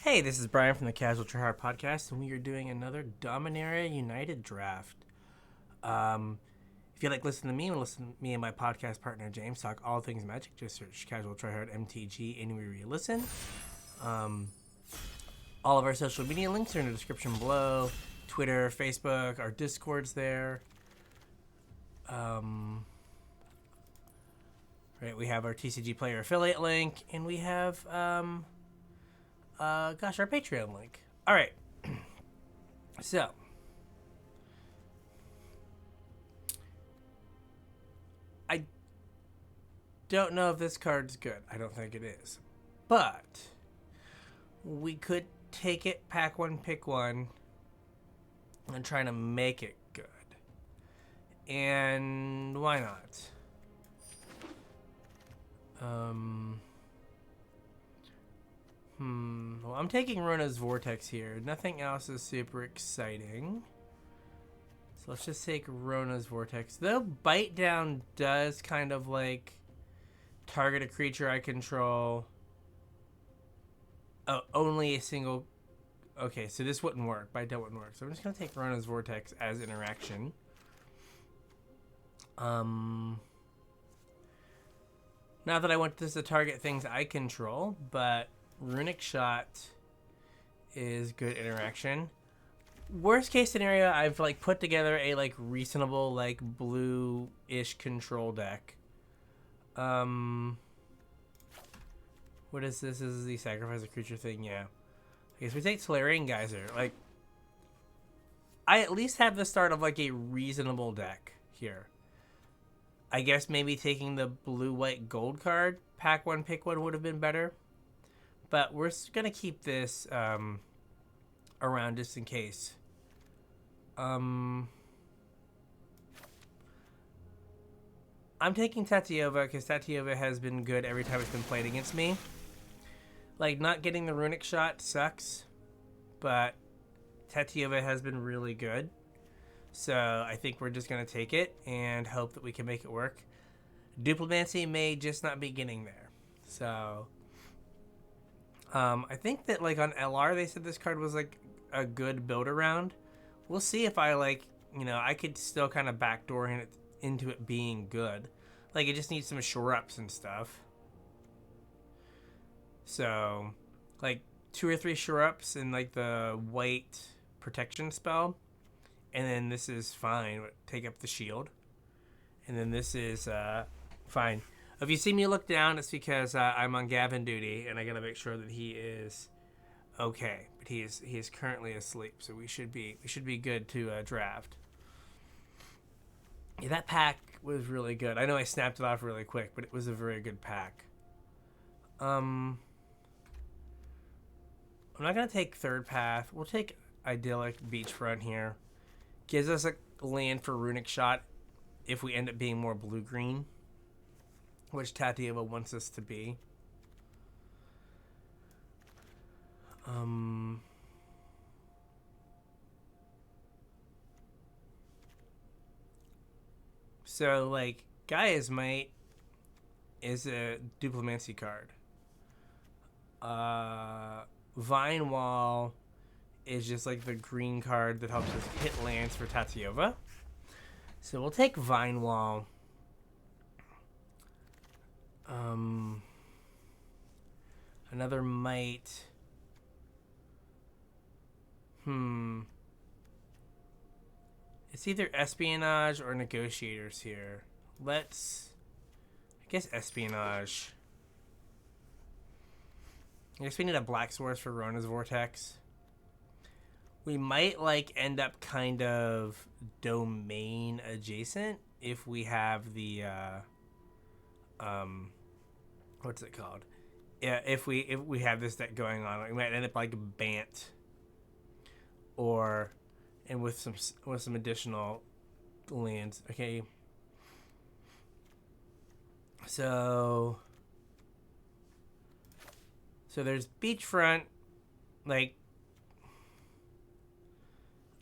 Hey, this is Brian from the Casual Try Hard podcast, and we are doing another Dominaria United draft. If you like listening to me, listen to me and my podcast partner James talk all things Magic. Just search Casual Try Hard MTG anywhere you listen. All of our social media links are in the description below. Twitter, Facebook, our Discord's there. Right, we have our TCG Player affiliate link, and we have our Patreon link. All right. So, I don't know if this card's good. I don't think it is. But we could take it, pack one, pick one, and try to make it good. And why not? Well, I'm taking Rona's Vortex here. Nothing else is super exciting. So let's just take Rona's Vortex. Though Bite Down does kind of like target a creature I control. Oh, only a single. Okay, so this wouldn't work. Bite Down wouldn't work. So I'm just going to take Rona's Vortex as interaction. Not that I want this to target things I control, but Runic Shot is good interaction. Worst case scenario, I've like put together a like reasonable like blue-ish control deck. What is this? This is the sacrifice a creature thing, yeah. Okay, so we take Solarian Geyser. Like, I at least have the start of like a reasonable deck here. I guess maybe taking the blue-white gold card, pack one, pick one would have been better. But we're going to keep this around just in case. I'm taking Tatyova because Tatyova has been good every time it's been played against me. Like, not getting the Runic Shot sucks, but Tatyova has been really good. So I think we're just going to take it and hope that we can make it work. Duplimancy may just not be getting there. So I think that like on LR they said this card was like a good build around. We'll see if I like, I could still kind of backdoor it into it being good. Like it just needs some shore ups and stuff. So like 2 or 3 shore ups and like the white protection spell. And then this is fine. Take up the shield. And then this is fine. If you see me look down, it's because I'm on Gavin duty, and I gotta make sure that he is okay. But he is currently asleep, so we should be good to draft. Yeah, that pack was really good. I know I snapped it off really quick, but it was a very good pack. I'm not gonna take Third Path. We'll take Idyllic Beachfront here. Gives us a land for Runic Shot if we end up being more blue-green, which Tatyova wants us to be. So, like, Gaia's Might is a Duplimancy card. Vine Wall is just like the green card that helps us hit lands for Tatyova. So we'll take Vine Wall. Another Might. It's either Espionage or Negotiators here. I guess Espionage. I guess we need a Black Source for Rona's Vortex. We might like end up kind of domain adjacent if we have the what's it called? Yeah, if we have this deck going on, we might end up like Bant and with some additional lands. Okay. So there's Beachfront, like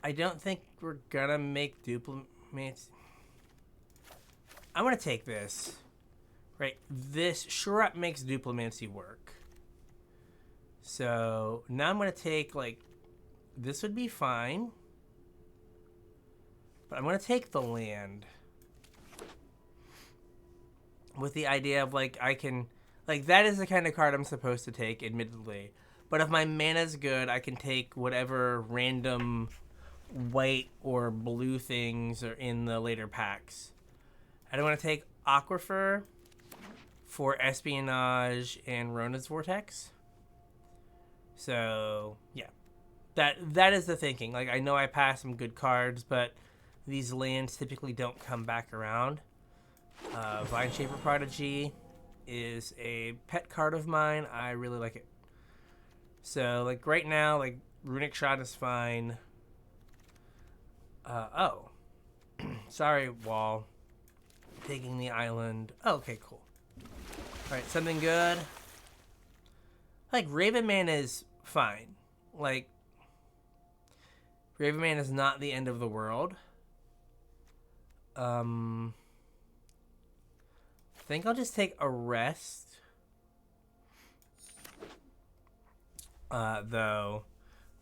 I don't think we're gonna make duplicates. I'm gonna take this. Right, this Shore Up makes Duplimancy work. So now I'm going to take, like, this would be fine. But I'm going to take the land. With the idea of, like, I can... Like, that is the kind of card I'm supposed to take, admittedly. But if my mana's good, I can take whatever random white or blue things are in the later packs. I don't want to take Aquifer for Espionage and Rona's Vortex. So, yeah. That is the thinking. Like, I know I passed some good cards, but these lands typically don't come back around. Vine Shaper Prodigy is a pet card of mine. I really like it. So, like, right now, like, Runic Shot is fine. Oh. Sorry, Wall. Taking the island. Oh, okay, cool. Alright, something good. Like, Ravenman is fine. Like, Ravenman is not the end of the world. I think I'll just take a rest. Though,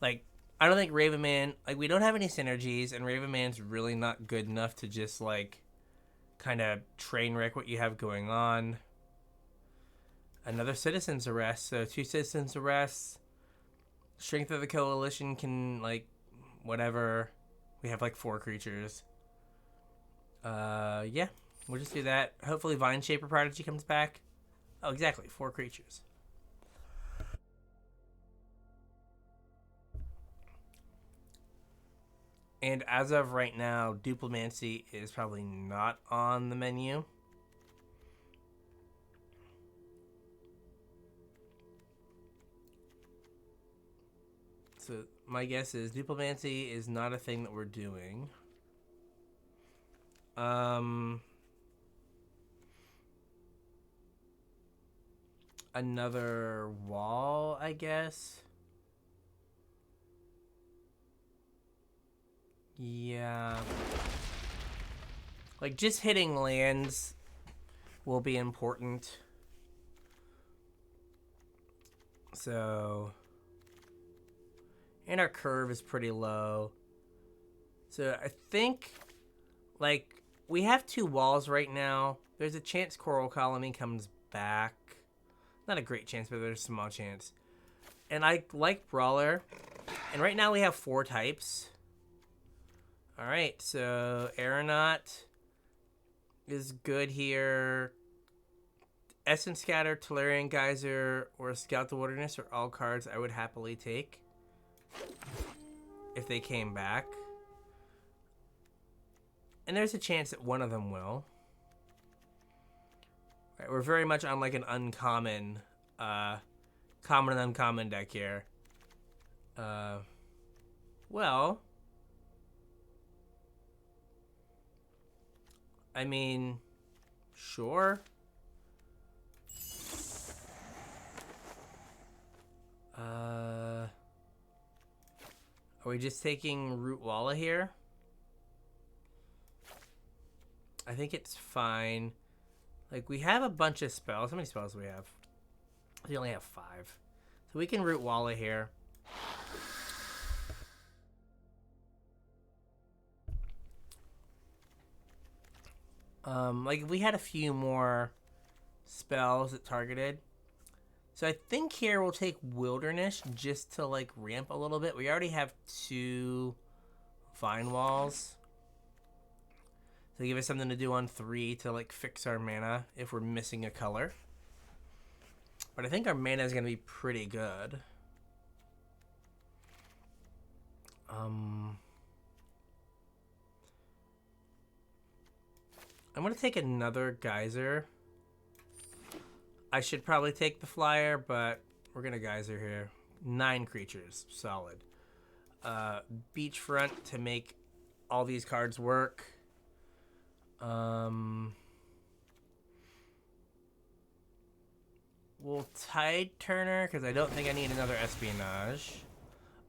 like, I don't think Ravenman, like, we don't have any synergies, and Ravenman's really not good enough to just, like, kind of train wreck what you have going on. Another Citizen's Arrest, so 2 Citizen's Arrests. Strength of the Coalition can, like, whatever. We have, like, 4 creatures. Yeah, we'll just do that. Hopefully Vine Shaper Prodigy comes back. Oh, exactly, 4 creatures. And as of right now, Duplimancy is probably not on the menu. So my guess is Duplimancy is not a thing that we're doing. Another wall, I guess. Yeah. Like, just hitting lands will be important. So... And our curve is pretty low. So I think, like, we have 2 walls right now. There's a chance Coral Colony comes back. Not a great chance, but there's a small chance. And I like Brawler. And right now we have 4 types. Alright, so Aeronaut is good here. Essence Scatter, Tolarian Geyser, or Scout the Wilderness are all cards I would happily take if they came back. And there's a chance that one of them will. Right, we're very much on like an uncommon, common and uncommon deck here. Well, I mean, sure. Are we just taking Root Walla here? I think it's fine. Like, we have a bunch of spells. How many spells do we have? We only have 5. So we can Root Walla here. Like, if we had a few more spells that targeted. So I think here we'll take Wilderness just to, like, ramp a little bit. We already have 2 Vine Walls. So give us something to do on 3 to, like, fix our mana if we're missing a color. But I think our mana is going to be pretty good. I'm going to take another Geyser. I should probably take the flyer, but we're going to Geyser here. 9 creatures. Solid. Beachfront to make all these cards work. We'll Tide Turner, because I don't think I need another Espionage.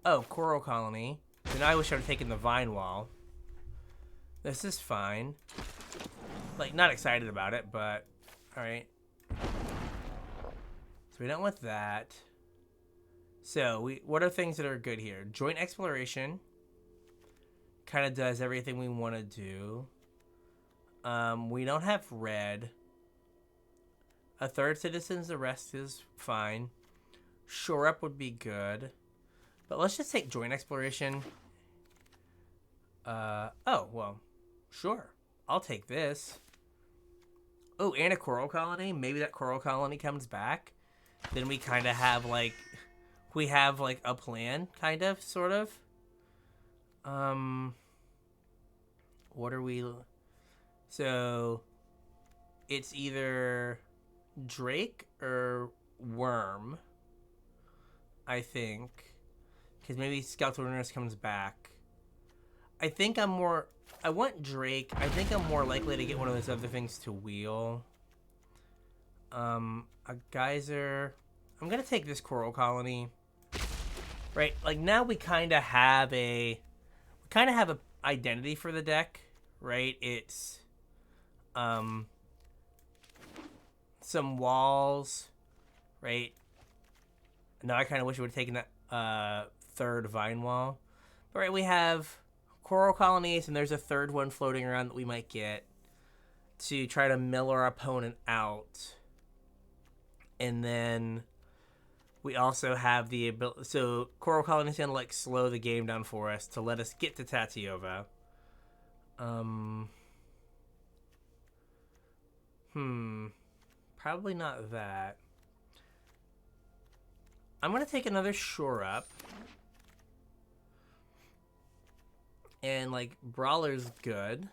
Oh, Coral Colony. Then I wish I would have taken the Vine Wall. This is fine. Like, not excited about it, but... Alright. So we don't want that. So what are things that are good here? Joint exploration kind of does everything we want to do. We don't have red. A third citizens, the rest is fine. Shore up would be good. But let's just take joint exploration. Oh, well, sure. I'll take this. Oh, and a coral colony. Maybe that coral colony comes back. Then we kind of have, like, we have, like, a plan, kind of, sort of. What are we... So, it's either Drake or Worm, I think. Because maybe Scout Wilderness comes back. I think I'm more... I want Drake. I think I'm more likely to get one of those other things to wheel. A geyser. I'm going to take this coral colony. Right? Like, now we kind of have a... We kind of have a identity for the deck. Right? It's... some walls. Right? No, I kind of wish we would have taken that third vine wall. But right, we have... coral colonies, and there's a third one floating around that we might get to try to mill our opponent out. And then we also have the ability... So, coral colonies going to, like, slow the game down for us to let us get to Tatiova. Probably not that. I'm going to take another shore up. And, like, Brawler's good.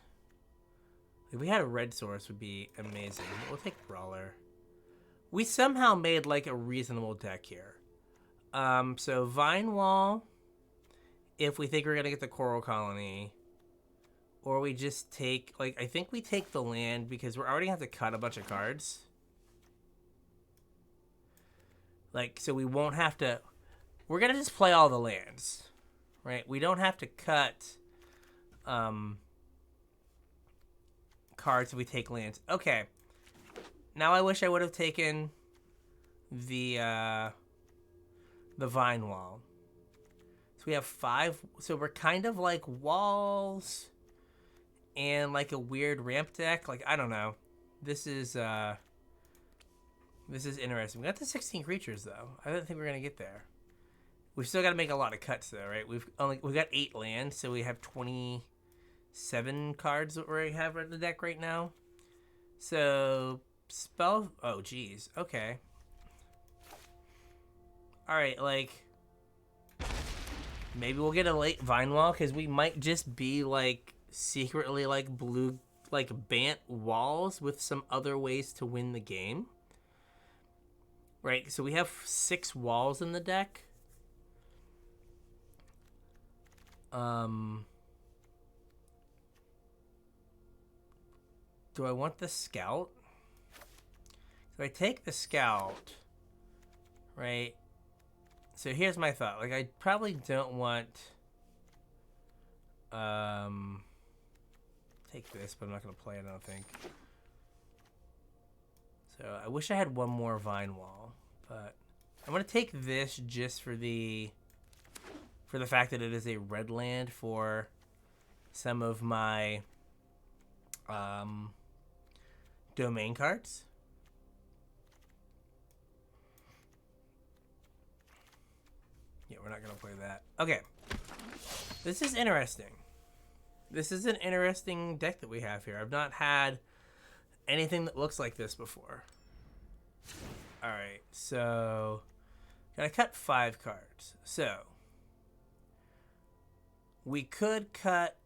If we had a red source, would be amazing. We'll take Brawler. We somehow made, like, a reasonable deck here. So, Vine Wall, if we think we're going to get the Coral Colony. Or we just take, like, I think we take the land because we're already going to have to cut a bunch of cards. Like, so we won't have to... We're going to just play all the lands. Right? We don't have to cut... cards if we take lands. Okay. Now I wish I would have taken the Vine Wall. So we have 5. So we're kind of like walls and like a weird ramp deck. Like, I don't know. This is interesting. We got the 16 creatures though. I don't think we're gonna get there. We've still got to make a lot of cuts though, right? We've got 8 lands, so we have 27 cards that we have in the deck right now. So spell. Oh, geez. Okay. All right, like maybe we'll get a late Vine Wall because we might just be like secretly like blue, like Bant walls with some other ways to win the game. Right. So we have 6 walls in the deck. Do I want the scout? So I take the scout, right? So here's my thought. Like, I probably don't want take this, but I'm not gonna play it, I don't think. So I wish I had one more Vine Wall, but I'm gonna take this just for the fact that it is a red land for some of my domain cards. Yeah, we're not going to play that. Okay. This is interesting. This is an interesting deck that we have here. I've not had anything that looks like this before. Alright, so gotta cut 5 cards. So we could cut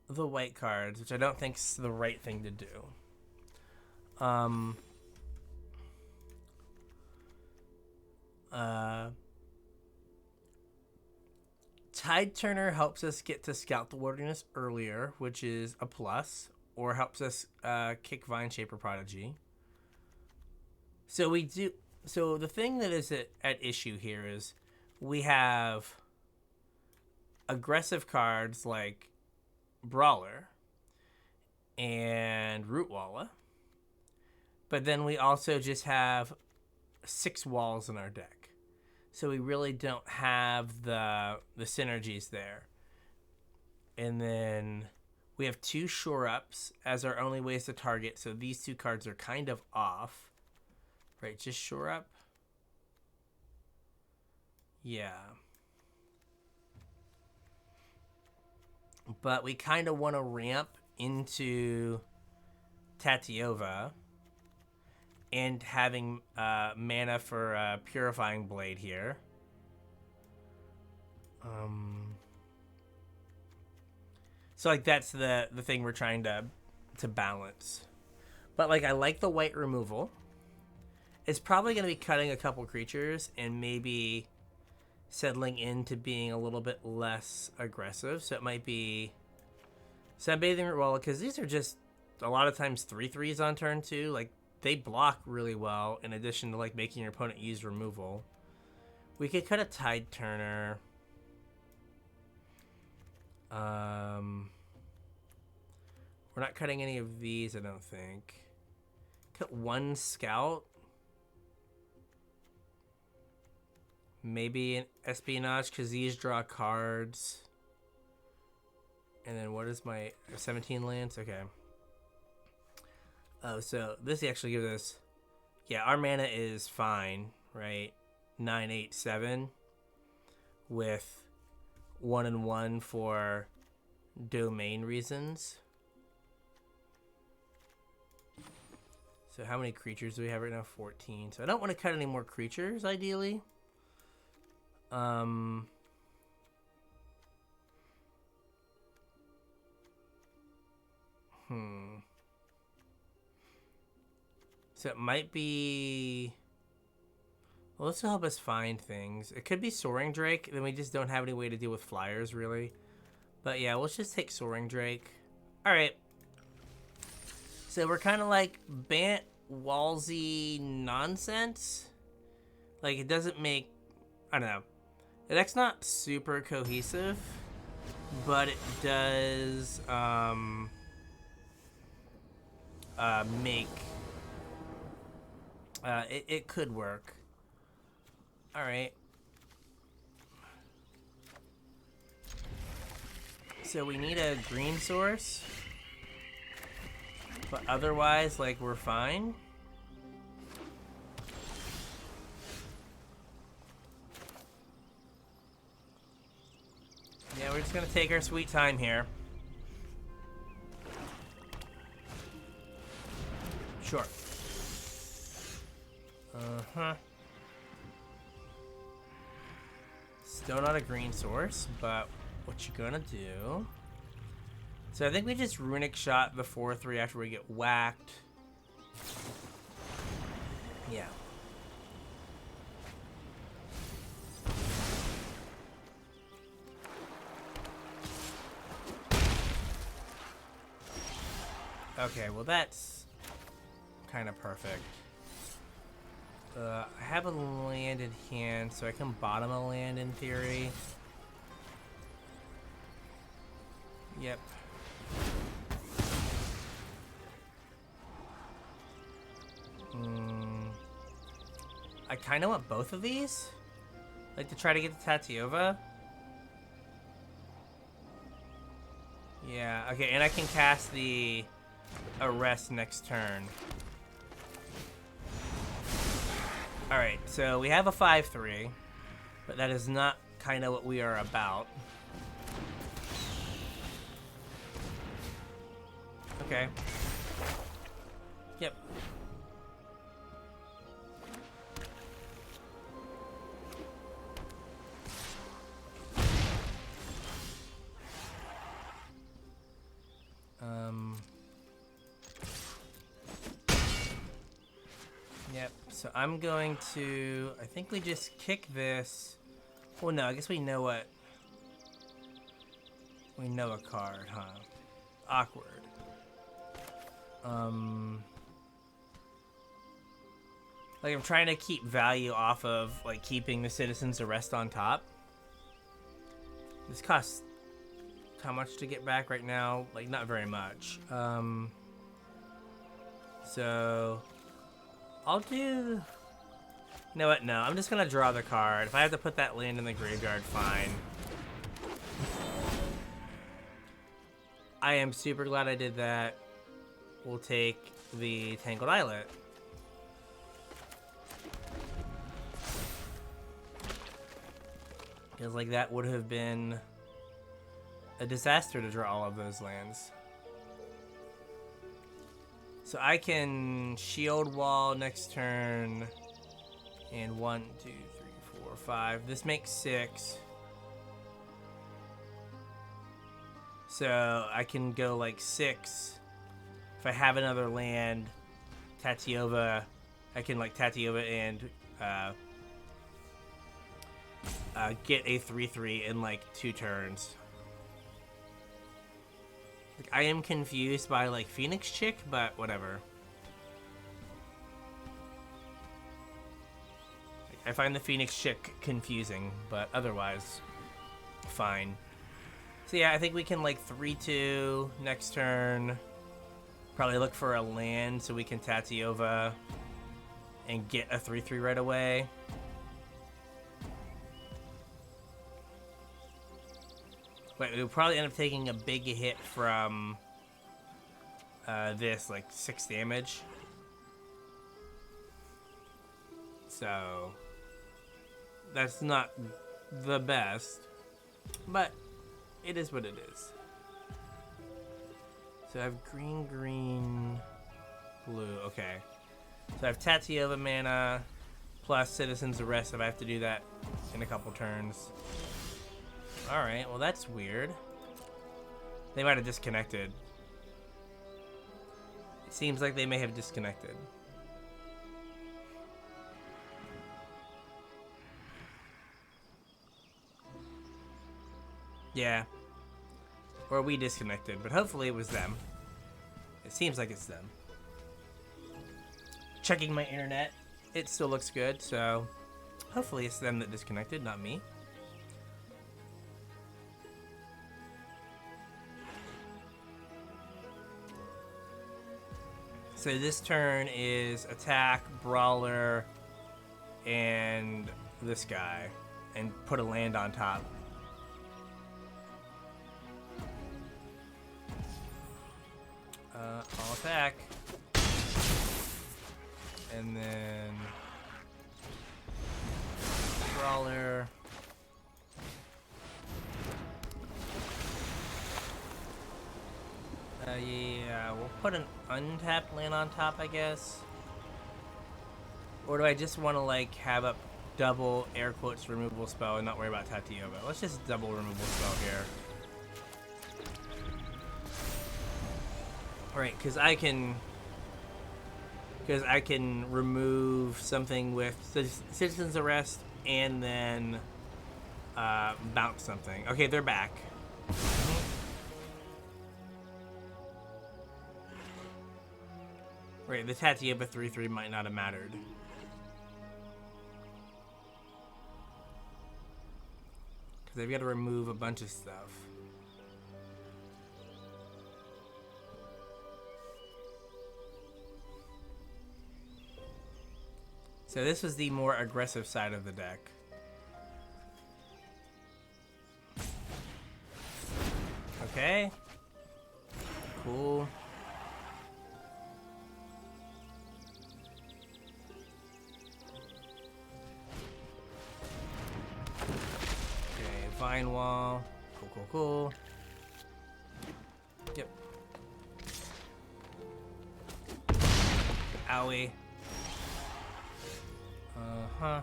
the white cards, which I don't think is the right thing to do. Tide Turner helps us get to Scout the Wilderness earlier, which is a plus, or helps us kick Vine Shaper Prodigy. So we do. So the thing that is at issue here is we have aggressive cards like Brawler and Rootwalla, but then we also just have 6 walls in our deck. So we really don't have the synergies there. And then we have 2 shore ups as our only ways to target. So these 2 cards are kind of off. Right, just shore up. Yeah. But we kind of want to ramp into Tatiova and having mana for Purifying Blade here. So like that's the thing we're trying to balance. But like I like the white removal. It's probably going to be cutting a couple creatures and maybe settling into being a little bit less aggressive. So it might be Sunbathing Root Wall, because these are just a lot of times 3/3s on turn 2. Like they block really well in addition to like making your opponent use removal. We could cut a Tide Turner. We're not cutting any of these, I don't think. Cut 1 Scout. Maybe an Espionage, because these draw cards. And then what is my 17 lands? Okay. Oh, so this actually gives us... Yeah, our mana is fine, right? 9, 8, 7. With 1 and 1 for domain reasons. So how many creatures do we have right now? 14. So I don't want to cut any more creatures, ideally. So it might be... Well, this will help us find things. It could be Soaring Drake. Then we just don't have any way to deal with flyers, really. But yeah, let's just take Soaring Drake. Alright. So we're kind of like Bant Walsy nonsense. Like, it doesn't make... I don't know. The deck's not super cohesive, but it does make... it could work. Alright. So we need a green source. But otherwise, like, we're fine. Yeah, we're just gonna take our sweet time here. Sure. Uh-huh. Still not a green source, but what you gonna do? So I think we just Runic Shot the 4/3 after we get whacked. Yeah. Okay, well that's kind of perfect. I have a land in hand, so I can bottom a land in theory. Yep. I kind of want both of these. Like to try to get the Tatiova. Yeah, okay, and I can cast the Arrest next turn. Alright, so we have a 5/3, but that is not kind of what we are about. Okay. Yep. Yep, so I'm going to... I think we just kick this... Well, no, I guess we know what... We know a card, huh? Awkward. Like, I'm trying to keep value off of, like, keeping the Citizen's Arrest on top. This costs how much to get back right now? Like, not very much. So... I'll do You know what? No, I'm just gonna draw the card. If I have to put that land in the graveyard, fine. I am super glad I did that. We'll take the Tangled Islet. Because, like, that would have been a disaster to draw all of those lands. So I can Shield Wall next turn. And 1, 2, 3, 4, 5. This makes 6. So I can go like 6. If I have another land, Tatiova, I can like Tatiova and get a 3/3 in like 2 turns. Like, I am confused by like Phoenix Chick, but whatever. I find the Phoenix Chick confusing, but otherwise, fine. So yeah, I think we can like 3/2 next turn. Probably look for a land so we can Tatiova and get a 3/3 right away. But we'll probably end up taking a big hit from this, like 6 damage. So that's not the best, but it is what it is. So I have green, green, blue. Okay. So I have Tatiova mana plus Citizen's Arrest if I have to do that in a couple turns. Alright, well that's weird. They might have disconnected. It seems like they may have disconnected. Yeah. Or we disconnected, but hopefully it was them. It seems like it's them. Checking my internet, it still looks good, so hopefully it's them that disconnected, not me. So this turn is attack, brawler, and this guy, and put a land on top. I'll attack. And then brawler. Yeah, we'll put an untapped land on top, I guess. Or do I just want to like have a double air quotes removal spell and not worry about Tatiova? Let's just double removal spell here. Alright, because I can remove something with Citizen's Arrest and then bounce something. Okay, they're back. Right, the Tatiova 3/3 might not have mattered. Because they've got to remove a bunch of stuff. So this was the more aggressive side of the deck. Okay. Cool. Okay, Vine Wall. Cool, cool, cool. Yep. Owie. Uh-huh.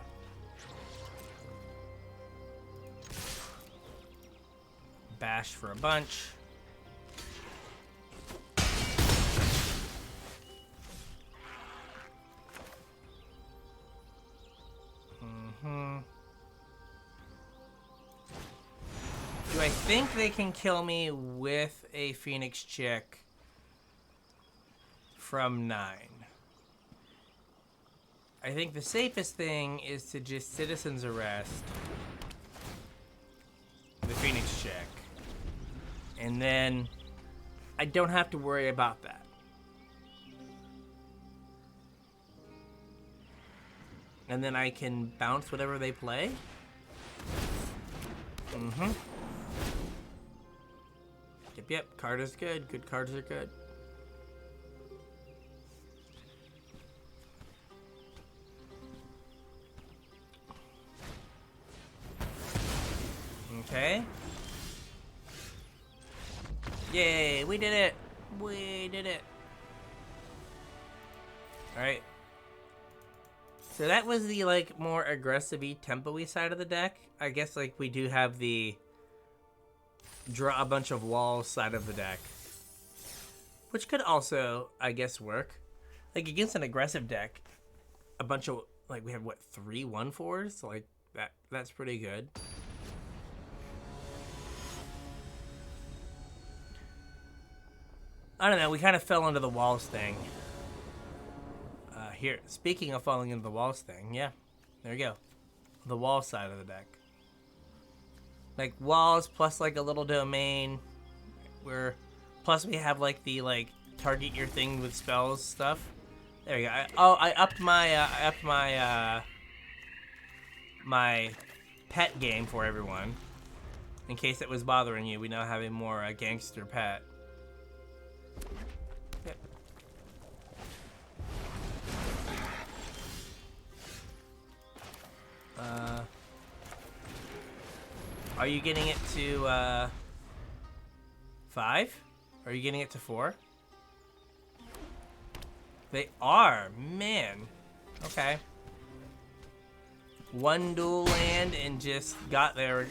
Bash for a bunch. Do I think they can kill me with a Phoenix Chick from 9? I think the safest thing is to just Citizen's Arrest the Phoenix Chick. And then I don't have to worry about that. And then I can bounce whatever they play. Mm-hmm. Yep, card is good. Good cards are good. Okay. Yay, we did it. We did it. Alright. So that was the, like, more aggressive-y, tempo-y side of the deck. I guess, like, we do have the draw a bunch of walls side of the deck. Which could also, I guess, work. Like, against an aggressive deck, a bunch of, like, we have, what, 3 1/4s? Like, that's pretty good. I don't know, we kind of fell into the walls thing. Here, speaking of falling into the walls thing, yeah, there you go. The wall side of the deck. Like, walls plus, like, a little domain. Plus we have, like, the, like, target your thing with spells stuff. There you go. I upped my my pet game for everyone. In case it was bothering you, we now have a more gangster pet. Yep. Are you getting it to 5? Are you getting it to 4? They are, man. Okay. 1 dual land and just got there.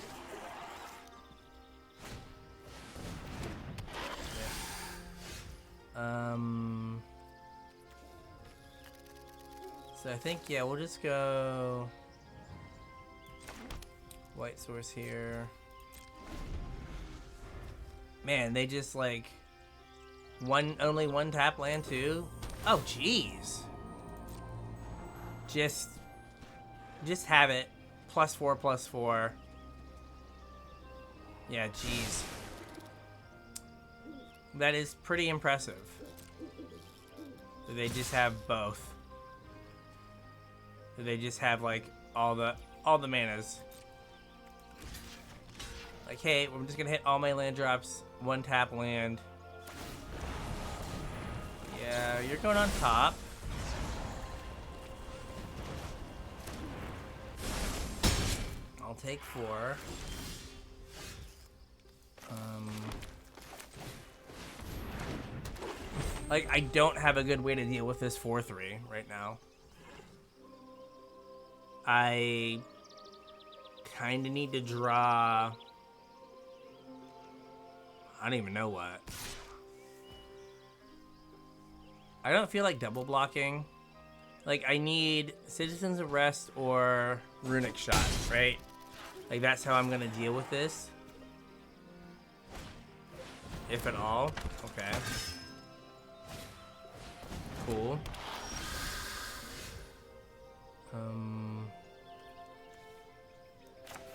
So I think, yeah, we'll just go white source here. Man, they just, like, only 1 tap land too? Oh, jeez. Just have it. +4/+4. Yeah, jeez. That is pretty impressive. They just have both. They just have, like, all the manas. Like, hey, I'm just gonna hit all my land drops, 1 tap land. Yeah, you're going on top. I'll take 4. Like, I don't have a good way to deal with this 4/3 right now. I kind of need to draw. I don't even know what. I don't feel like double blocking. Like, I need Citizens of Rest or Runic Shot, right? Like, that's how I'm gonna deal with this. If at all. Okay. Cool.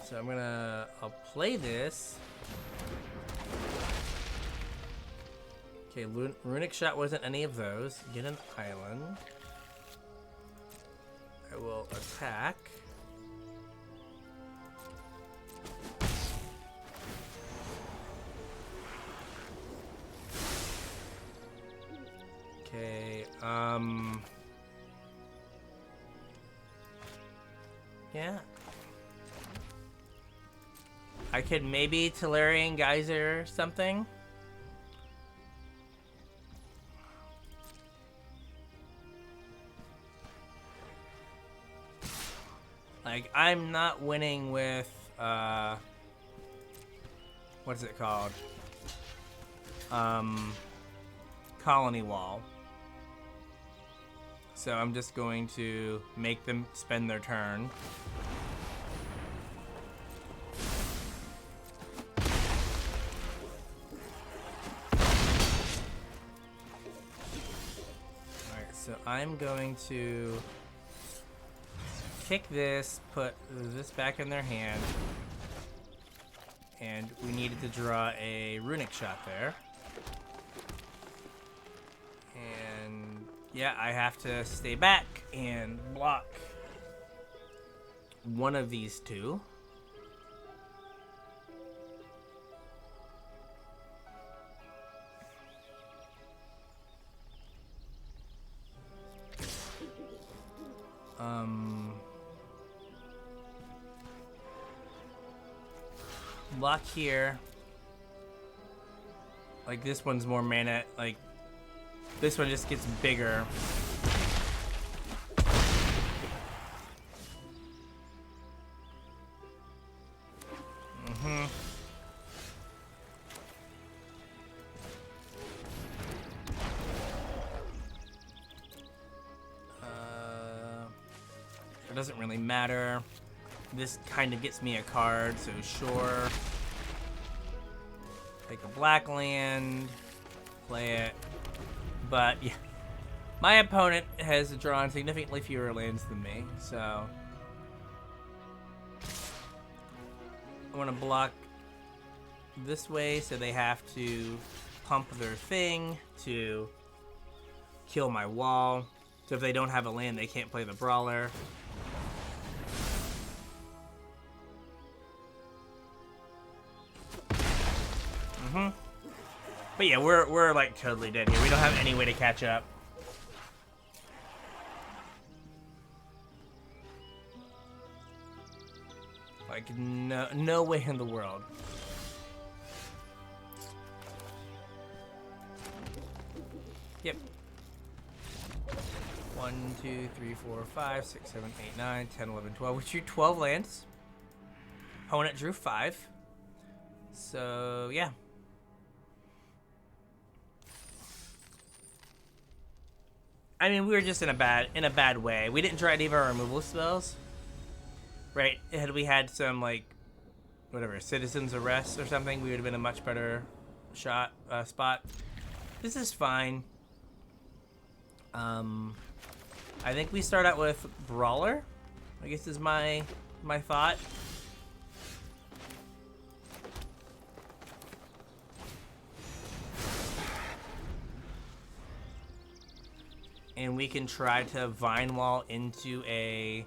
So I'll play this. Okay, Runic Shot wasn't any of those. Get an island. I will attack. Okay, yeah. I could maybe Tolarian Geyser or something. Like, I'm not winning with, what is it called? Colony Wall. So I'm just going to make them spend their turn. Alright, so I'm going to kick this, put this back in their hand, and we needed to draw a Runic Shot there. And yeah, I have to stay back and block. one of these two. Block here. Like, this one's more mana. Like, this one just gets bigger. It doesn't really matter. This kind of gets me a card, so sure. Take a black land, play it. But yeah, my opponent has drawn significantly fewer lands than me, so I want to block this way, so they have to pump their thing to kill my wall. So if they don't have a land, they can't play the brawler. But yeah, we're like totally dead here. We don't have any way to catch up. Like no way in the world. Yep. 1, 2, 3, 4, 5, 6, 7, 8, 9, 10, 11, 12. We drew 12 lands. Opponent drew 5. So yeah. I mean, we were just in a bad way. We didn't draw any of our removal spells, right? Had we had some, like, whatever, Citizen's Arrest or something, we would have been a much better spot. This is fine. I think we start out with Brawler, I guess is my thought. And we can try to Vine Wall into a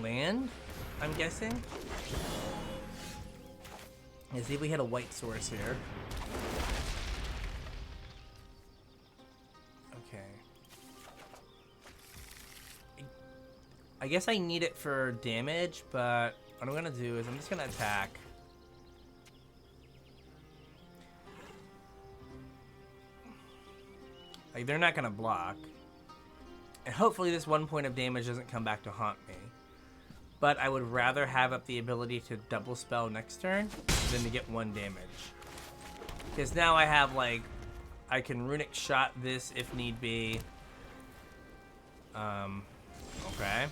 land, I'm guessing. Let's see if we hit a white source here. Okay. I guess I need it for damage, but what I'm gonna do is I'm just gonna attack. Like, they're not gonna block. And hopefully this 1 point of damage doesn't come back to haunt me. But I would rather have up the ability to double spell next turn than to get 1 damage. Because now I have, like, I can Runic Shot this if need be. Okay.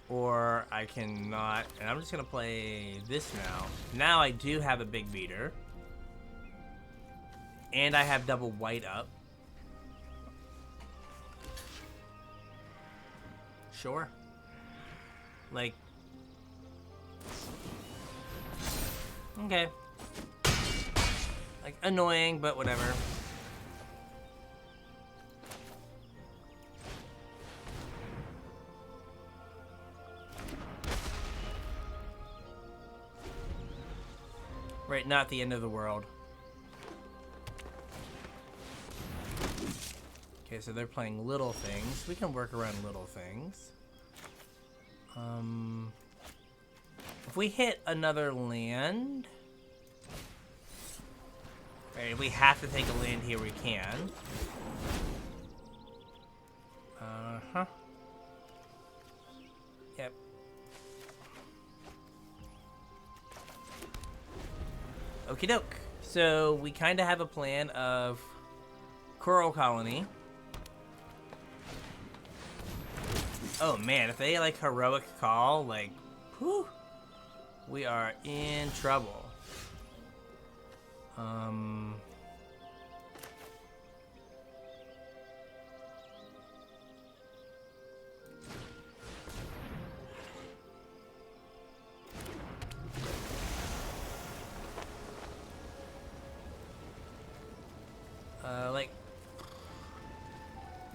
Or I cannot, and I'm just gonna play this now. Now I do have a big beater. And I have double white up. Sure. Like. Okay. Like, annoying, but whatever. Right, not the end of the world. Okay, so they're playing little things. We can work around little things. If we hit another land... Right, if we have to take a land here, we can. Uh-huh. Yep. Okie doke. So, we kind of have a plan of Coral Colony. Oh man, if they like heroic call, like, whew, we are in trouble. Like,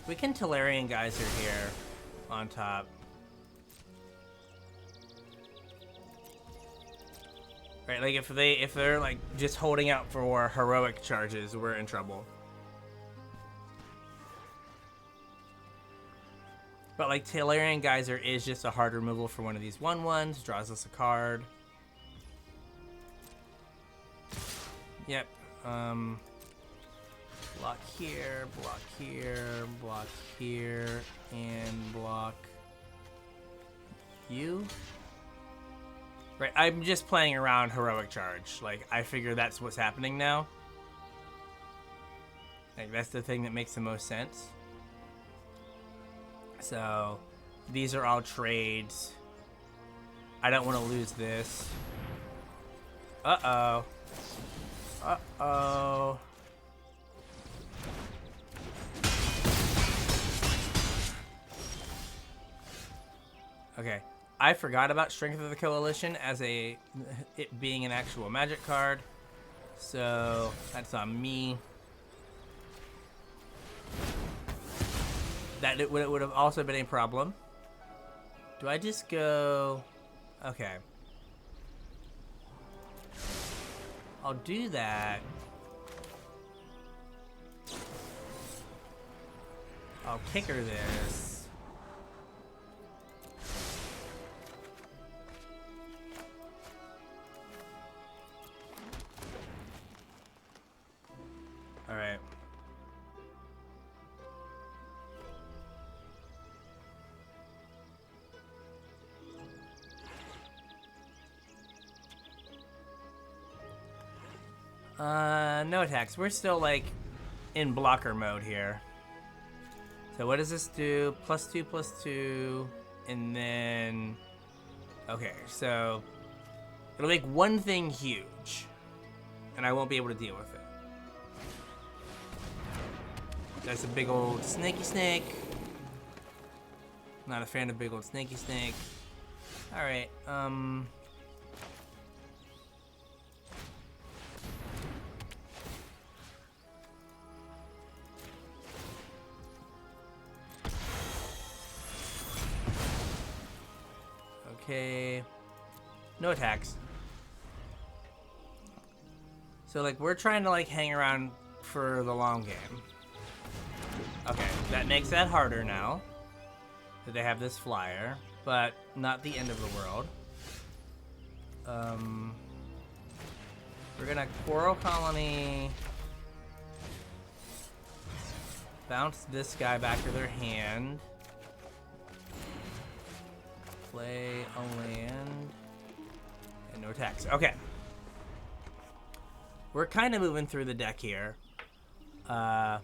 we can Tolarian Geyser here on top. Right, like if they're like just holding out for heroic charges, we're in trouble. But like Talarian Geyser is just a hard removal for one of these 1/1s, draws us a card. Yep. Block here, block here, block here, and block you. Right, I'm just playing around heroic charge. Like, I figure that's what's happening now. Like, that's the thing that makes the most sense. So, these are all trades. I don't want to lose this. Uh-oh. Uh-oh. Okay. I forgot about Strength of the Coalition as it being an actual Magic card. So, that's on me. That it would have also been a problem. Do I just go... Okay. I'll do that. I'll kicker this. Alright. No attacks. We're still, like, in blocker mode here. So what does this do? +2/+2, and then... Okay, so... It'll make one thing huge, and I won't be able to deal with it. That's a big old snaky snake. Not a fan of big old snaky snake. Alright, Okay. No attacks. So, like, we're trying to, like, hang around for the long game. Okay, that makes that harder now. That they have this flyer, but not the end of the world. We're gonna Coral Colony. Bounce this guy back to their hand. Play a land. And no attacks. Okay. We're kind of moving through the deck here. Yep.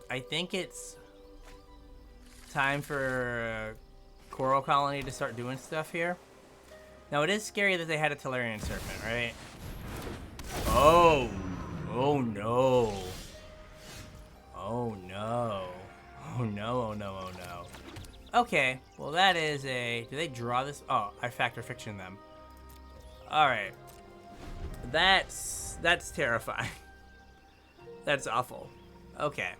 I think it's time for Coral Colony to start doing stuff here. Now, it is scary that they had a Talarian Serpent, right? Oh. Oh, no. Oh, no. Oh, no, oh, no, oh, no. Okay, well, that is a... Do they draw this? Oh, I Factor Fiction them. Alright. That's terrifying. That's awful. Okay.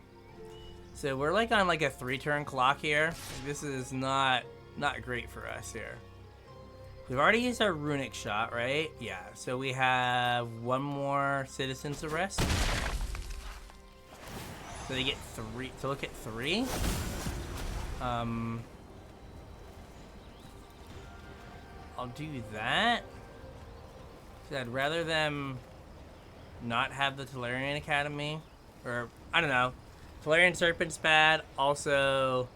So we're like on like a 3-turn clock here. This is not great for us here. We've already used our Runic Shot, right? Yeah, so we have one more Citizen's Arrest. So they get 3, to look at 3. I'll do that. So I'd rather them not have the Talarian Academy. Or, I don't know. Talarian Serpent's bad. Also,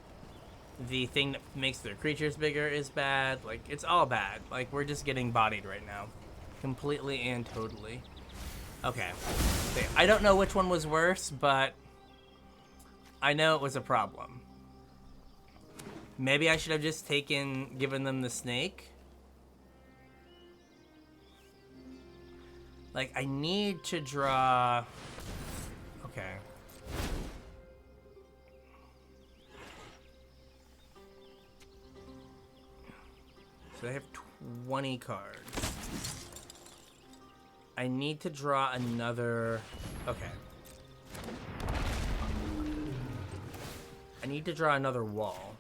the thing that makes their creatures bigger is bad. Like, it's all bad. Like, we're just getting bodied right now. Completely and totally. Okay. I don't know which one was worse, but I know it was a problem. Maybe I should have just given them the snake. Like, I need to draw... Okay. So I have 20 cards. I need to draw another... Okay. I need to draw another wall.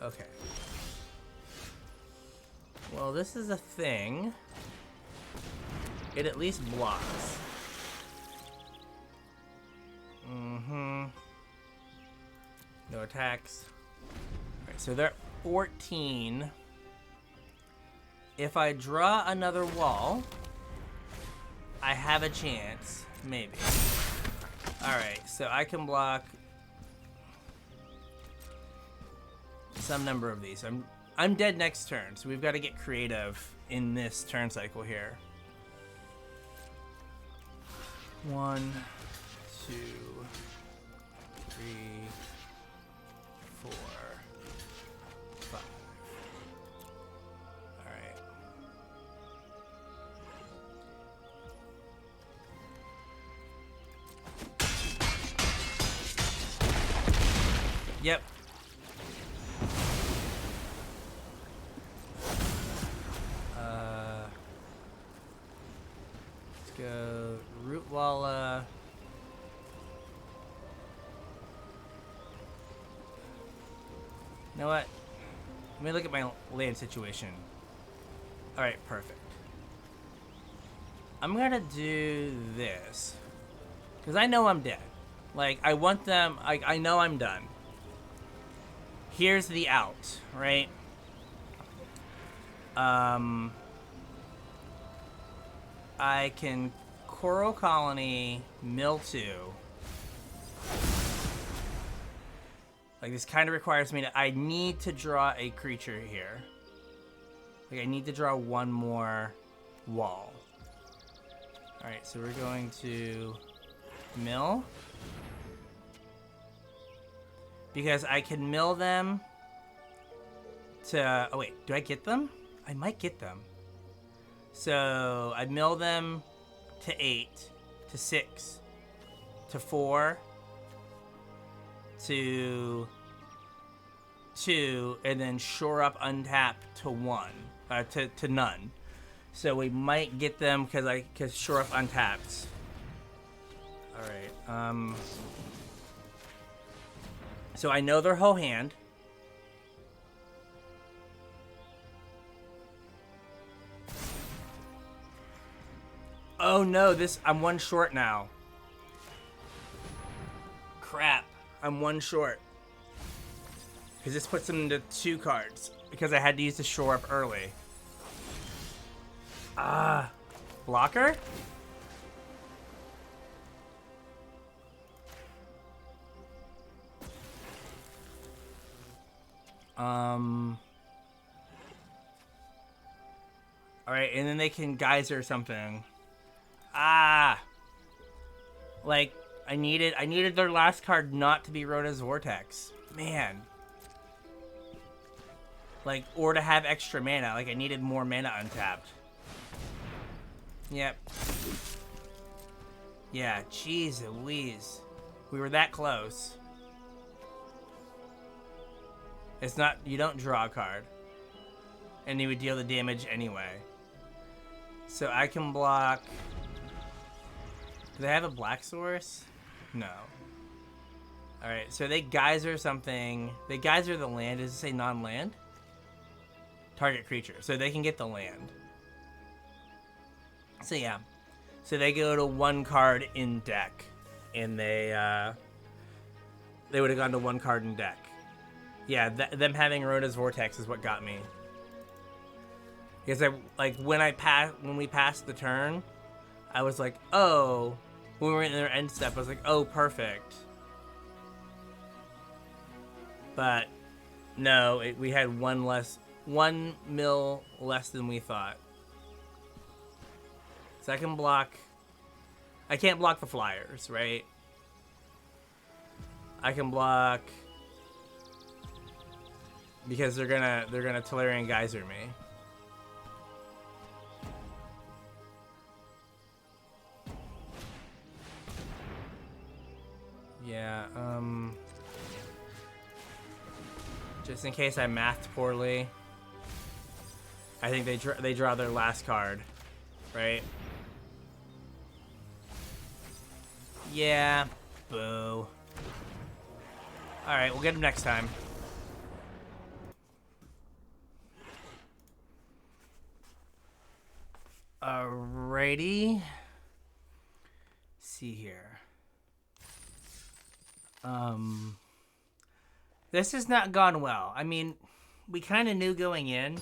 Okay. Well, this is a thing. It at least blocks. Mm-hmm. No attacks. Alright, so they're at 14. If I draw another wall, I have a chance. Maybe. Alright, so I can block some number of these. I'm dead next turn, so we've got to get creative in this turn cycle here. 1, 2, 3, 4, 5. All right. Yep. Let's go Root Walla. You know what? Let me look at my land situation. Alright, perfect. I'm gonna do this. Because I know I'm dead. Like, I want them... I know I'm done. Here's the out, right? I can Coral Colony, Mill 2. Like, this kind of requires me to... I need to draw a creature here. Like, I need to draw one more wall. Alright, so we're going to mill. Because I can mill them to... Oh, wait. Do I get them? I might get them. So, I mill them to 8, to 6, to 4, to 2, and then shore up untap to 1, to none. So we might get them because shore up untapped. All right. So I know their whole hand. Oh no, I'm one short now. Crap, I'm one short. Because this puts them into 2 cards. Because I had to use the shore up early. Ah, blocker? Alright, and then they can geyser something. Ah! Like, I needed their last card not to be Rhoda's Vortex. Man. Like, or to have extra mana. Like, I needed more mana untapped. Yep. Yeah, jeez Louise. We were that close. It's not, you don't draw a card. And you would deal the damage anyway. So I can block... Do they have a black source? No. Alright, so they geyser something. They geyser the land. Does it say non-land? Target creature. So they can get the land. So yeah. So they go to 1 card in deck. And they would have gone to 1 card in deck. Yeah, them having Rhoda's Vortex is what got me. Because when we passed the turn, I was like, oh, when we were in their end step, I was like, oh, perfect. But no, we had 1 mill less than we thought. So I can block. I can't block the flyers, right? I can block because they're gonna Tolarian Geyser me. Yeah, just in case I mathed poorly, I think they draw their last card, right? Yeah, boo. Alright, we'll get them next time. Alrighty. See here. This has not gone well. I mean, we kind of knew going in,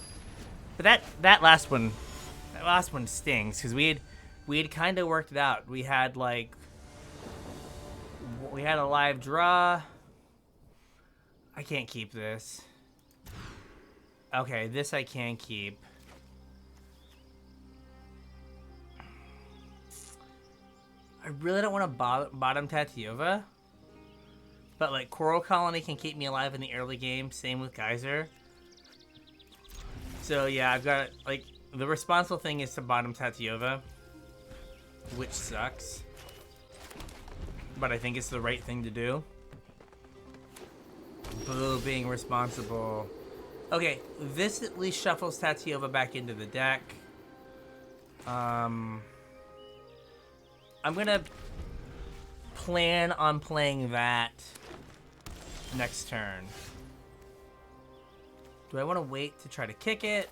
but that last one stings because we had kind of worked it out. We had a live draw. I can't keep this. Okay, this I can keep. I really don't want to bottom Tatiova. But, like, Coral Colony can keep me alive in the early game. Same with Geyser. So, yeah, I've got, like, the responsible thing is to bottom Tatiova. Which sucks. But I think it's the right thing to do. Boo, being responsible. Okay, this at least shuffles Tatiova back into the deck. I'm gonna plan on playing that next turn. Do I want to wait to try to kick it?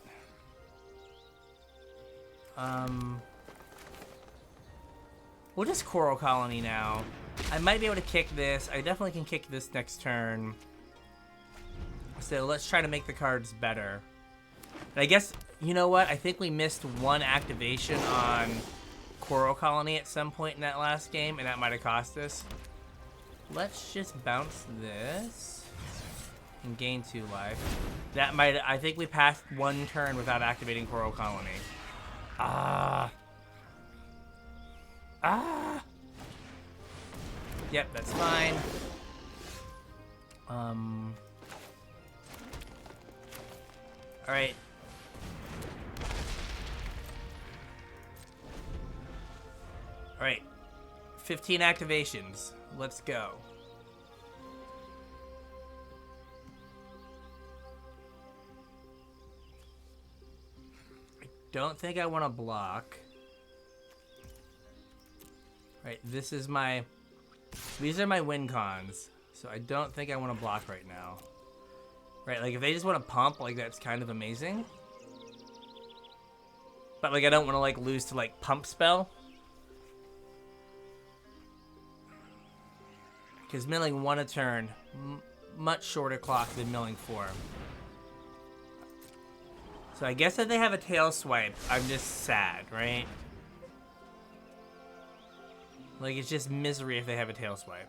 We'll just Coral Colony now. I might be able to kick this. I definitely can kick this next turn. So let's try to make the cards better. And I guess, you know what? I think we missed one activation on Coral Colony at some point in that last game, and that might have cost us. Let's just bounce this and gain 2 life. That might, I think we passed one turn without activating Coral Colony. Yep, that's fine. Alright. Alright. 15 activations. Let's go. I don't think I want to block. Right, these are my win cons. So I don't think I want to block right now. Right, like if they just want to pump, like that's kind of amazing. But like I don't want to like lose to like pump spell. Because milling 1 a turn, much shorter clock than milling 4. So I guess if they have a tail swipe, I'm just sad, right? Like it's just misery if they have a tail swipe.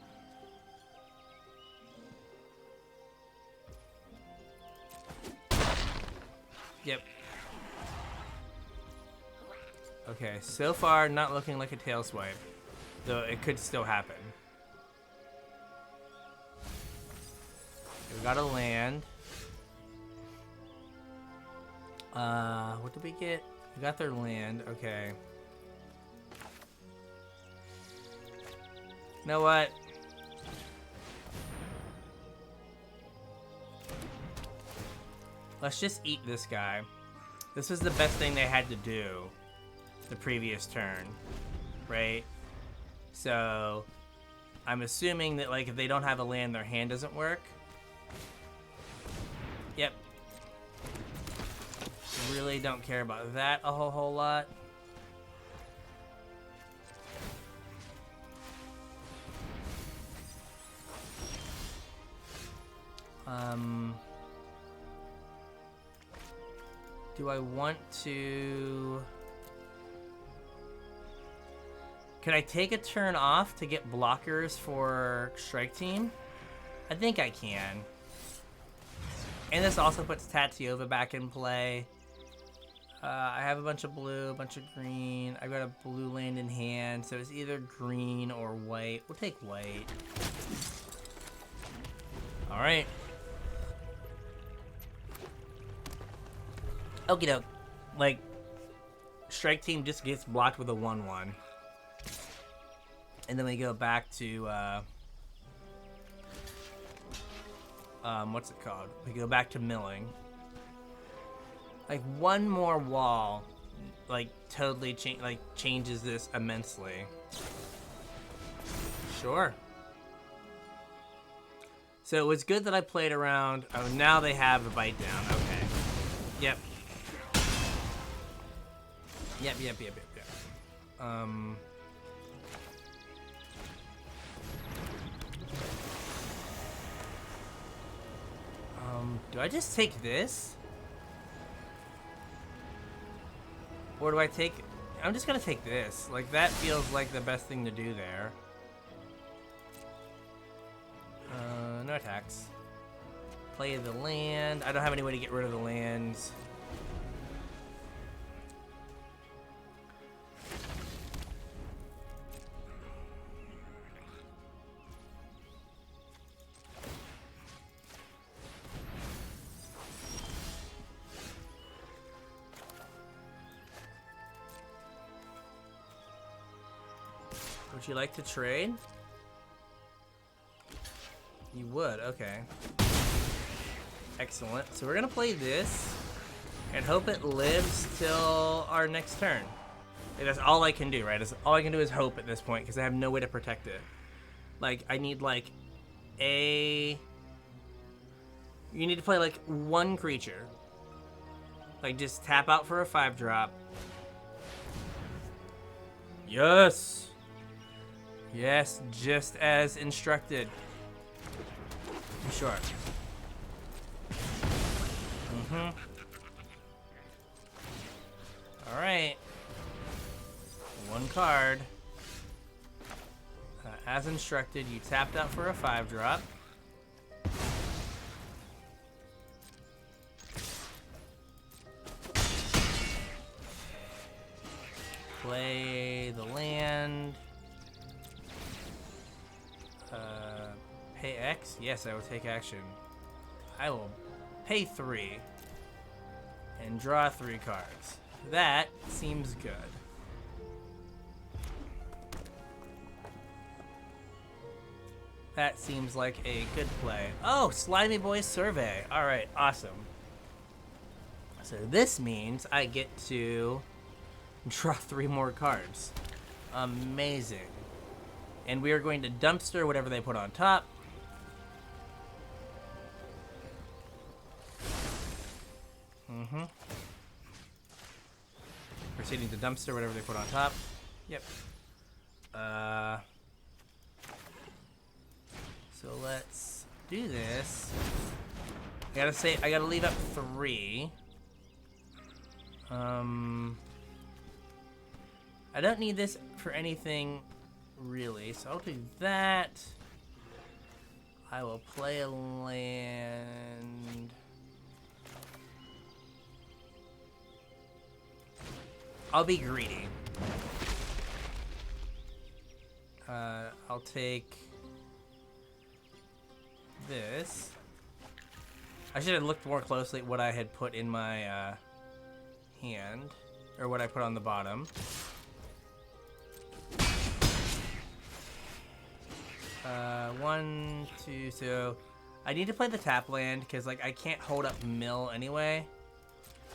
Yep. Okay, so far not looking like a tail swipe, though it could still happen. We got a land. What did we get? We got their land. Okay. You know what? Let's just eat this guy. This was the best thing they had to do the previous turn, right? So I'm assuming that like if they don't have a land, their hand doesn't work. Yep. Really don't care about that a whole lot. Do I want to... Can I take a turn off to get blockers for Strike Team? I think I can. And this also puts Tatiova back in play. I have a bunch of blue, a bunch of green. I've got a blue land in hand, so it's either green or white. We'll take white. Alright. Okie doke. Like, Strike Team just gets blocked with a 1/1. And then we go back to, what's it called? We go back to milling. Like, one more wall, like, totally changes this immensely. Sure. So it was good that I played around. Oh, now they have a bite down. Okay. Yep. Yep. Do I just take this? Or do I take... I'm just gonna take this. Like, that feels like the best thing to do there. No attacks. Play the land. I don't have any way to get rid of the lands. Would you like to trade? You would, okay. Excellent. So we're gonna play this and hope it lives till our next turn. And that's all I can do, right? All I can do is hope at this point because I have no way to protect it. Like, I need like a... You need to play like one creature. Like, just tap out for a 5-drop. Yes! Yes, just as instructed. Sure. Alright. One card. As instructed, you tapped out for a 5-drop. Play the land. Pay X? Yes, I will take action. I will pay 3 and draw 3 cards. That seems good. That seems like a good play. Oh, Slimy Boy's Survey. Alright, awesome. So this means I get to draw 3 more cards. Amazing. And we are going to dumpster whatever they put on top. Proceeding to dumpster whatever they put on top. Yep. So let's do this. I gotta leave up 3. I don't need this for anything really, so I'll do that. I will play a land. I'll be greedy. I'll take this. I should have looked more closely at what I had put in my hand, or what I put on the bottom. 1, 2, so I need to play the tap land because like I can't hold up mill anyway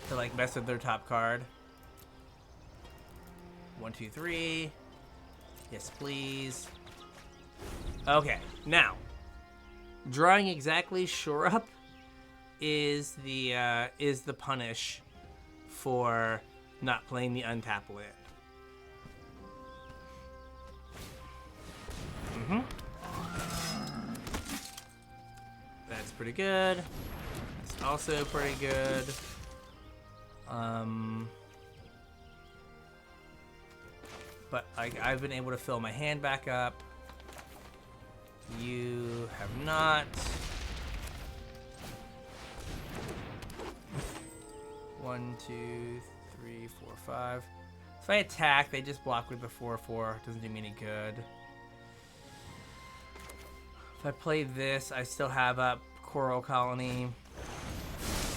to like mess with their top card. 1, 2, 3. Yes, please. Okay, now drawing exactly shore up is the punish for not playing the untap land. That's pretty good. It's also pretty good. But I've been able to fill my hand back up. You have not. 1, 2, 3, 4, 5. If I attack, they just block with the 4/4. Doesn't do me any good. If I play this, I still have up Coral Colony.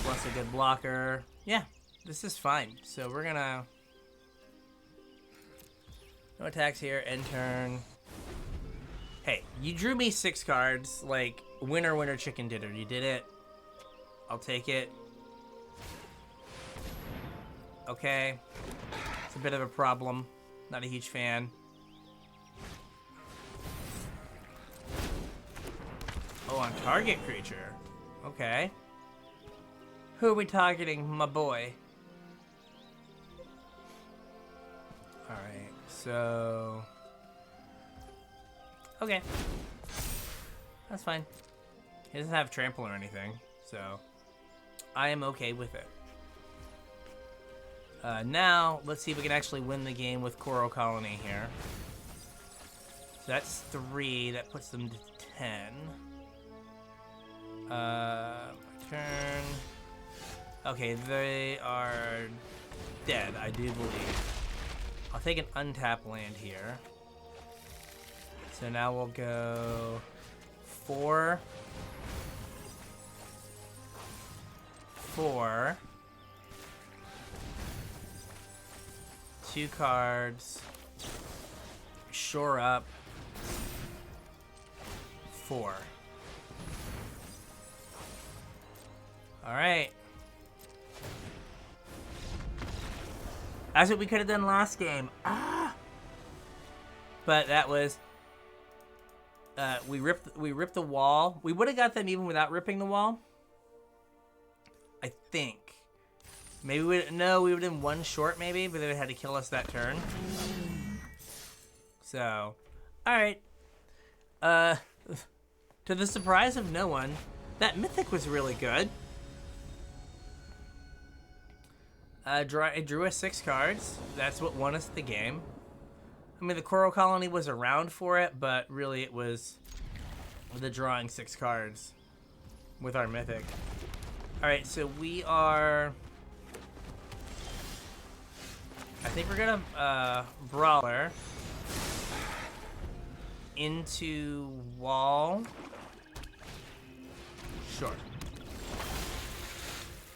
Plus a good blocker. Yeah, this is fine. So we're gonna... No attacks here, end turn. Hey, you drew me 6 cards. Like, winner, winner, chicken dinner. You did it. I'll take it. Okay. It's a bit of a problem. Not a huge fan. Oh, on target creature. Okay. Who are we targeting, my boy? Alright, So... Okay. That's fine. He doesn't have trample or anything, so I am okay with it. Now, let's see if we can actually win the game with Coral Colony here. So that's 3. That puts them to 10. My turn. Okay, they are dead, I do believe. I'll take an untapped land here. So now we'll go 4. 4. 2 cards. Shore up. 4. Alright. That's what we could have done last game. Ah! But that was... we ripped the wall. We would have got them even without ripping the wall. I think. Maybe we would have been 1 short maybe, but they had to kill us that turn. So, alright. To the surprise of no one, that Mythic was really good. I drew us 6 cards. That's what won us the game. I mean, the Coral Colony was around for it, but really it was the drawing 6 cards with our Mythic. Alright, so we are... I think we're gonna Brawler into wall. Sure.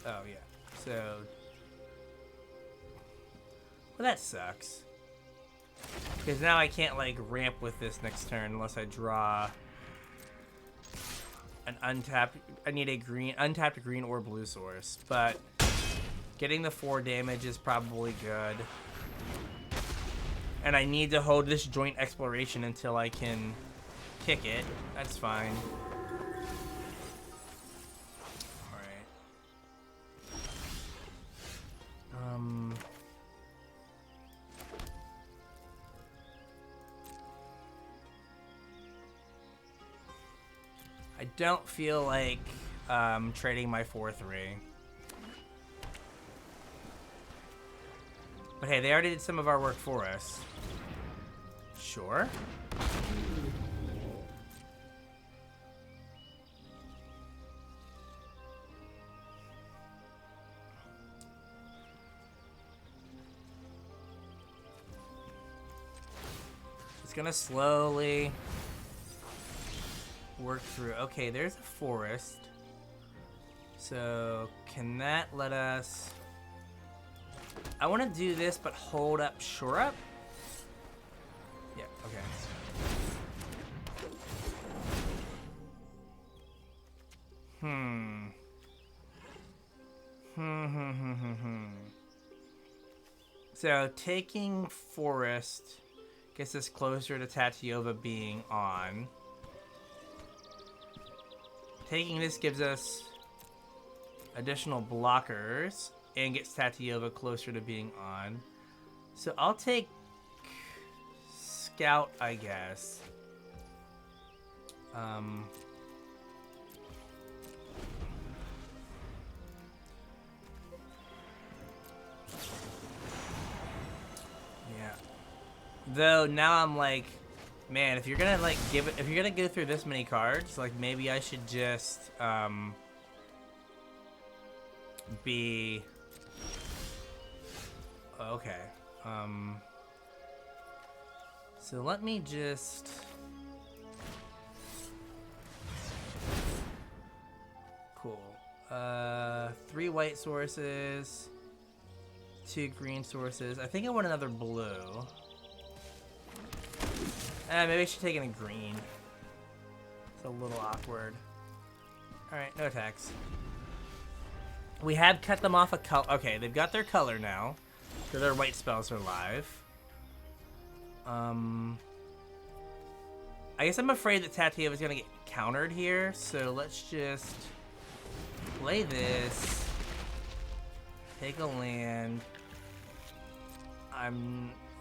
Oh, yeah. So... Well, that sucks. Because now I can't, like, ramp with this next turn unless I draw an untapped... I need a green, untapped green or blue source. But getting the 4 damage is probably good. And I need to hold this joint exploration until I can kick it. That's fine. Alright. I don't feel like trading my 4-3. But hey, they already did some of our work for us. Sure. It's gonna slowly work through. Okay, there's a forest. So, can that let us... I want to do this, but hold up, shore up? Yeah, okay. So, taking forest gets us closer to Tatiova being on. Taking this gives us additional blockers and gets Tatiova closer to being on. So I'll take Scout, I guess. Yeah. Though now I'm like, man, if you're gonna like if you're gonna go through this many cards, like maybe I should just be okay. So let me just cool. 3 white sources, 2 green sources. I think I want another blue. Maybe I should take in a green. It's a little awkward. Alright, no attacks. We have cut them off a color. Okay, they've got their color now. So their white spells are live. I guess I'm afraid that Tatiova is going to get countered here. So let's just play this. Take a land.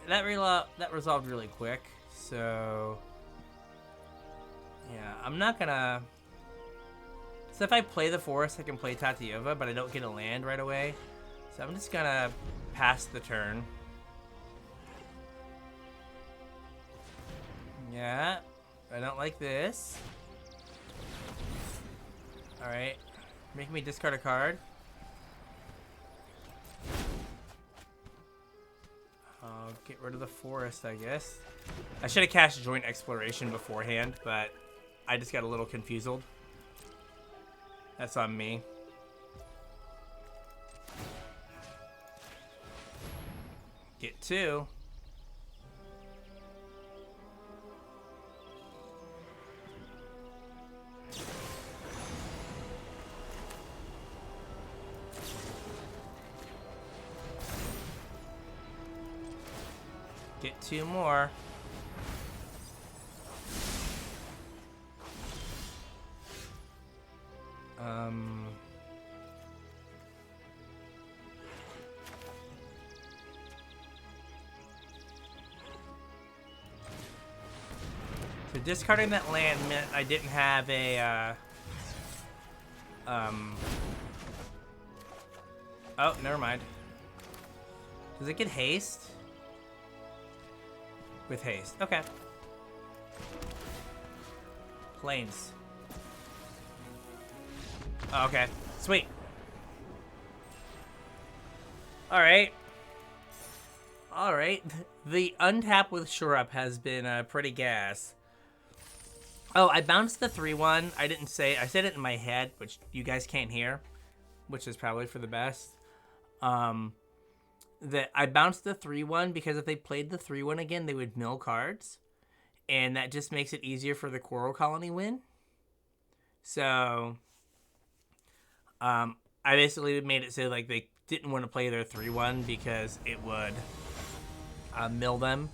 that resolved really quick. So yeah, I'm not gonna. So if I play the forest, I can play Tatiova, but I don't get a land right away. So I'm just gonna pass the turn. Yeah, I don't like this. Alright, make me discard a card. I'll get rid of the forest, I guess. I should have cast Joint Exploration beforehand, but I just got a little confused. That's on me. Get 2. Get 2 more. So discarding that land meant I didn't have a, oh, never mind. Does it get haste? With haste. Okay. Planes. Oh, okay. Sweet. Alright. Alright. The untap with Shore Up has been pretty gas. Oh, I bounced the 3-1. I didn't say. I said it in my head, which you guys can't hear, which is probably for the best. That I bounced the 3-1 because if they played the 3-1 again, they would mill cards, and that just makes it easier for the Coral Colony win. So, I basically made it so like they didn't want to play their 3-1 because it would mill them.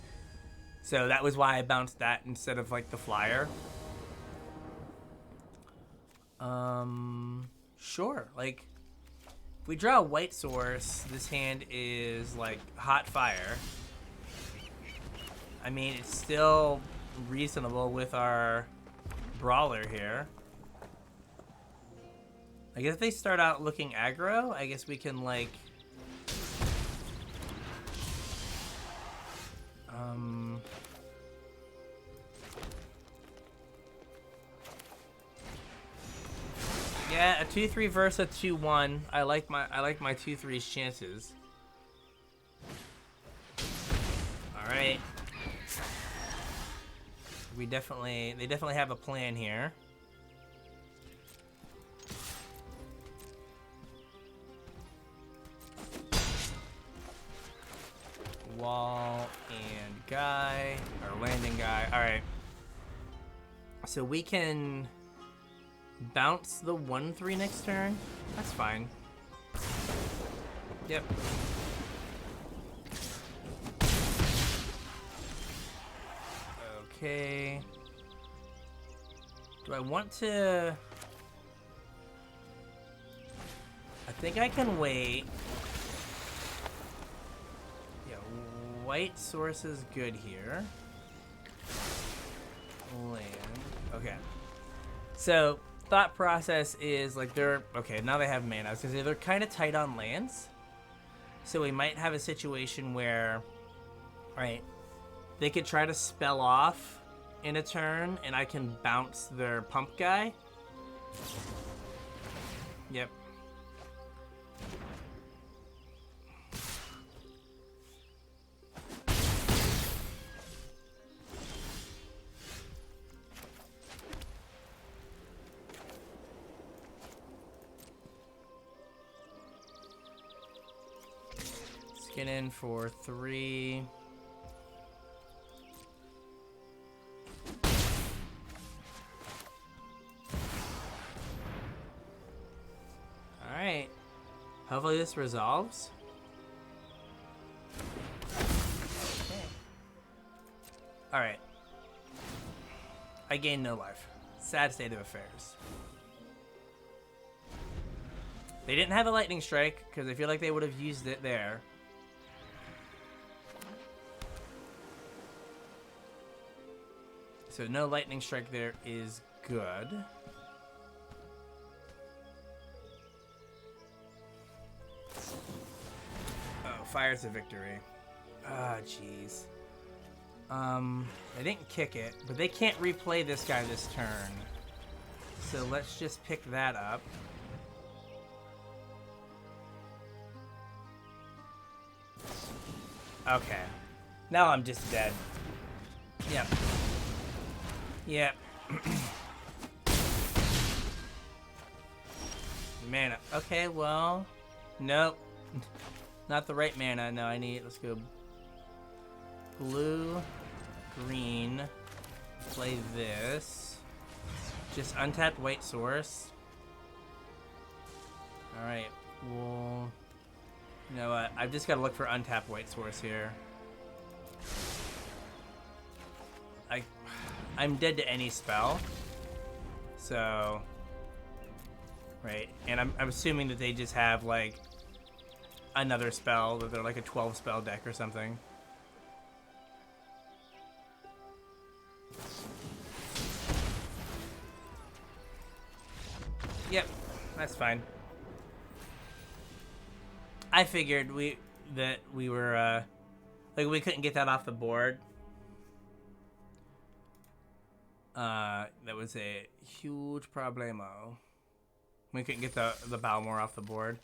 So that was why I bounced that instead of like the flyer. Sure. Like, if we draw a white source, this hand is like hot fire. I mean, it's still reasonable with our brawler here. I guess if they start out looking aggro, I guess we can like yeah, a 2-3 versus a 2-1. I like my 2-3's chances. All right. They definitely have a plan here. Wall and guy, or landing guy. All right. So we can bounce the 1-3 next turn. That's fine. Yep. Okay. Do I want to? I think I can wait. Yeah, white source is good here. Land. Okay. So thought process is like they're okay. Now they have mana. I was gonna say they're kind of tight on lands, so we might have a situation where, right, they could try to spell off in a turn, and I can bounce their pump guy. Yep. Get in for 3. Alright. Hopefully this resolves. Okay. Alright. I gained no life. Sad state of affairs. They didn't have a lightning strike because I feel like they would have used it there. So no lightning strike there is good. Oh, fire's a victory. Ah, jeez. They didn't kick it, but they can't replay this guy this turn. So let's just pick that up. Okay. Now I'm just dead. Yep. Yep. Mana. Okay, well. Nope. Not the right mana. No, I need. Let's go. Blue. Green. Play this. Just untapped white source. Alright. Well. You know what? I've just got to look for untapped white source here. I'm dead to any spell. So. Right. And I'm assuming that they just have, like, another spell. That they're like a 12 spell deck or something. Yep. That's fine. I figured we were, like, we couldn't get that off the board. That was a huge problemo. We couldn't get the Balmor off the board.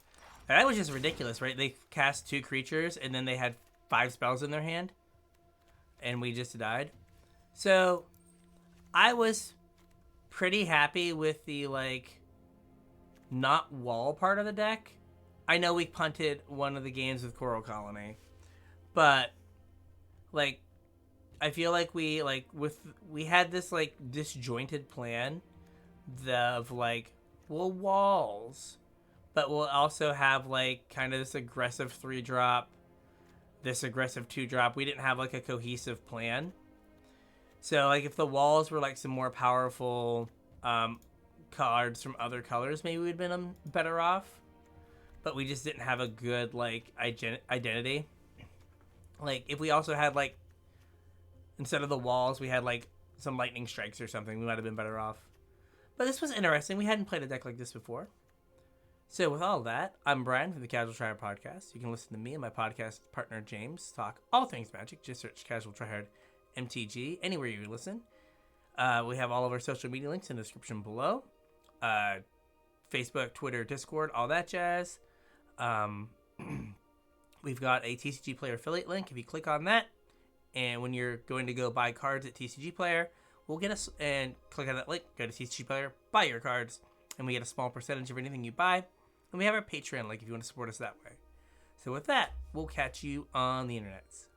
That was just ridiculous, right? They cast 2 creatures, and then they had 5 spells in their hand. And we just died. So, I was pretty happy with the, like, not wall part of the deck. I know we punted one of the games with Coral Colony. But, like, I feel like we had this, like, disjointed plan of, like, well, walls, but we'll also have, like, kind of this aggressive 3-drop, this aggressive 2-drop. We didn't have, like, a cohesive plan. So, like, if the walls were, like, some more powerful cards from other colors, maybe we'd been better off. But we just didn't have a good, like, identity. Like, if we also had, like, instead of the walls, we had, like, some lightning strikes or something, we might have been better off. But this was interesting. We hadn't played a deck like this before. So with all that, I'm Brian from the Casual Tryhard Podcast. You can listen to me and my podcast partner James talk all things Magic. Just search Casual Tryhard MTG anywhere you listen. We have all of our social media links in the description below. Facebook, Twitter, Discord, all that jazz. We've got a TCG Player affiliate link. If you click on that, and when you're going to go buy cards at TCG Player, we'll get us and click on that link, go to TCG Player, buy your cards, and we get a small percentage of anything you buy. And we have our Patreon link if you want to support us that way. So with that, we'll catch you on the internets.